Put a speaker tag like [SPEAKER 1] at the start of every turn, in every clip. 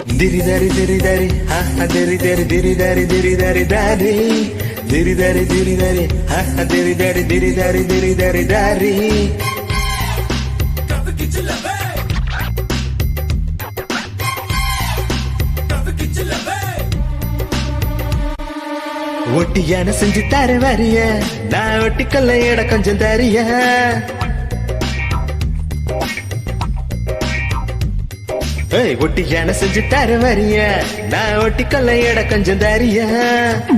[SPEAKER 1] Diridari diridari, ha ha diridari diridari diridari dari. Diridari diridari, ha ha diridari diridari diridari dari. ஒட்டியான செஞ்சு தர வரிய, நான் ஒட்டிக்கொள்ள இடம் கொஞ்சம் தரியா. ஒட்டியான செஞ்சு தர வரிய, நான் ஒட்டிக்கொள்ள இடம் கொஞ்சம் தரியா.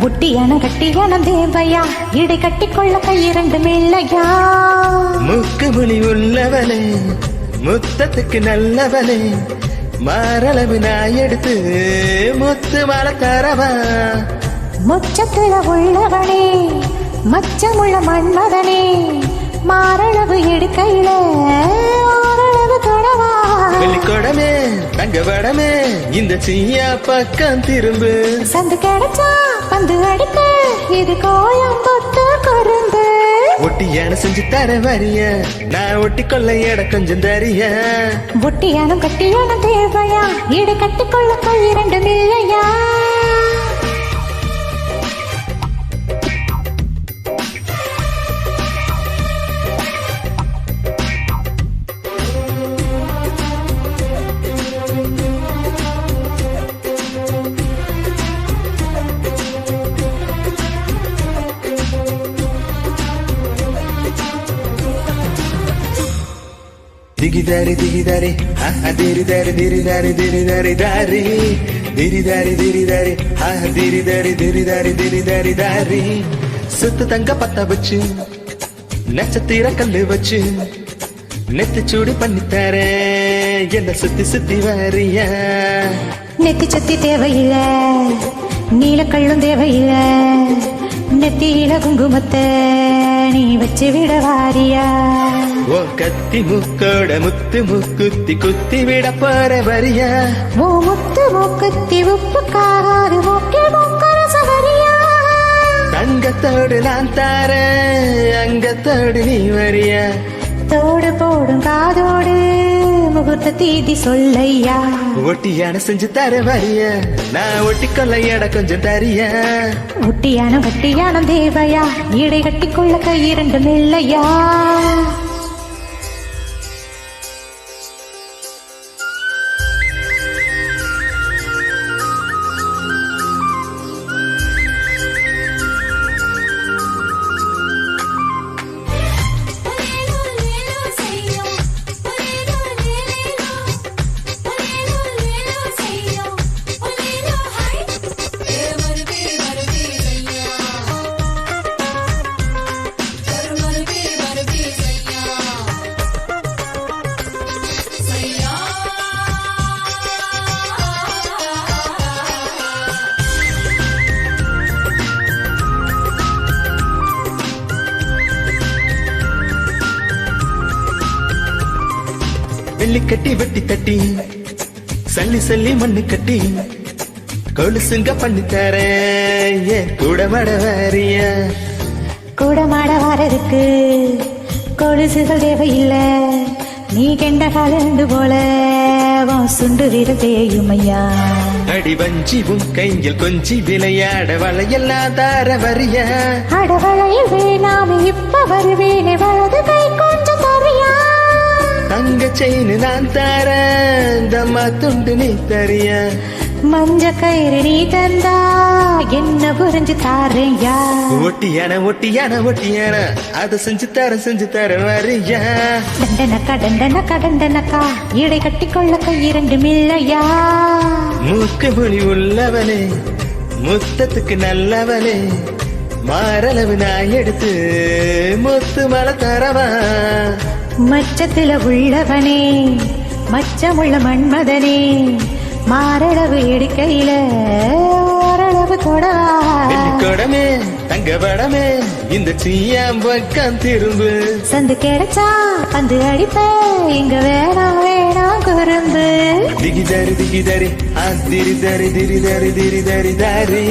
[SPEAKER 2] புட்டியான கட்டியான தேவையா, இடை கட்டிக்கொள்ள கை இரண்டும் இல்லையா.
[SPEAKER 1] முக்கு முனி உள்ளவனே, முத்தத்துக்கு நல்லவனே, மாரளவு நான் எடுத்து முத்து மாலை தரவா.
[SPEAKER 2] முச்சத்துல உள்ளவனே, மச்சமுள்ள மன்மதனே, மாரளவு எடுக்கையில ஓரளவு தொடவா.
[SPEAKER 1] வெள்ளிக்கொடமே தங்க வடமே, இந்த சீயா பக்கம் திரும்பு.
[SPEAKER 2] சந்து கிடைச்சா பந்து அடிக்க, இது கோயம்புத்து கரும்பு.
[SPEAKER 1] ஒட்டியான செஞ்சு தர வரிய, நான் ஒட்டிக்கொள்ள இடம் கொஞ்சம் தரிய.
[SPEAKER 2] ஒட்டியானும் கட்டியான தேவையா, இடை கட்டிக்கொள்ள கை இரண்டும் இல்லையா.
[SPEAKER 1] Digidari digidari, ha ha diridari diridari diridari dari. Diridari diridari, ha ha diridari diridari diridari dari. சுத்து தங்க பத்த வச்சு, நட்சத்திர கல்லு வச்சு, நெத்தி சூடு பண்ணித்தார, என்ன சுத்தி சுத்தி வாரியா.
[SPEAKER 2] நெத்தி சுத்தி தேவையில்ல, நீலக்கள்ளும் தேவையில்ல, நெத்தியில குங்குமத்தை நீ வச்சு விட வாரியா.
[SPEAKER 1] ஓ கத்தி முக்கோட முத்து முக்குத்தி குத்தி விட போற வரியா.
[SPEAKER 2] ஓ முத்து முக்குத்தி உப்பு காராது மூக்கே மூக்கர சவரியா.
[SPEAKER 1] தங்கத்தோடு நான் தார, அங்கத்தோடு நீ வரியா.
[SPEAKER 2] தோடு போடும் காதோடு முகூர்த்த தீதி சொல்லையா.
[SPEAKER 1] ஒட்டியான செஞ்சு தர வரியா, நான் ஒட்டிக்கொள்ள இடம் கொஞ்சம் தரியா.
[SPEAKER 2] ஒட்டியானம் கட்டியானம் தேவையா, இடை கட்டிக்கொள்ள கை இரண்டும் இல்லையா.
[SPEAKER 1] வெள்ளி கட்டி வெட்டி தட்டி, சல்லி சல்லி மண்ணு கட்டி, கொலுசுங்க பண்ணி தர, ஏன் கூட மாட வாரியா.
[SPEAKER 2] கூட மாட வாரதுக்கு கொலுசுகள் தேவையில்லை, நீ கெண்ட காலண்டு போல சுண்டு வீர தேயுமையா.
[SPEAKER 1] அடி வஞ்சி உன் கையில் கொஞ்சி விளையாட வளையெல்லாம் தார வரியா.
[SPEAKER 2] அடவளையில் வேணாமே இப்ப வருவேனே, வலது கை கொஞ்சம் தரியா.
[SPEAKER 1] தங்க செயின் நான் தார, தம்மா துண்டு நீ தரியா.
[SPEAKER 2] மஞ்ச கயிறு நீ தந்தா என்ன புரிஞ்சு தாரையா.
[SPEAKER 1] ஒட்டியான ஒட்டியான ஒட்டியான, அதை செஞ்சு தர வரியா.
[SPEAKER 2] டண்டனக்கா டண்டனக்கா டண்டனக்கா, இடை கட்டிக்கொள்ள கை இரண்டும் இல்லையா.
[SPEAKER 1] மூக்கு மொழி உள்ளவனே, முத்தத்துக்கு நல்லவனே, மாரளவு நான் எடுத்து முத்து மலை தரவா.
[SPEAKER 2] மச்சத்துல உள்ளவனே, மச்சமுள்ள மன்மதனே, மாரளவு எடுக்கையில ஓரளவு கொடவா.
[SPEAKER 1] வெள்ளிக்கொடமே தங்க வடமே, இந்த சீயாம் பக்கம் திரும்பு.
[SPEAKER 2] சந்து கிடைச்சா பந்து அடிப்ப, இங்க வேணாம் வேணாம் குறும்பு.
[SPEAKER 1] திகிதரி திகிதரி, திரிதரி திரிதரி திரிதரி தாரி.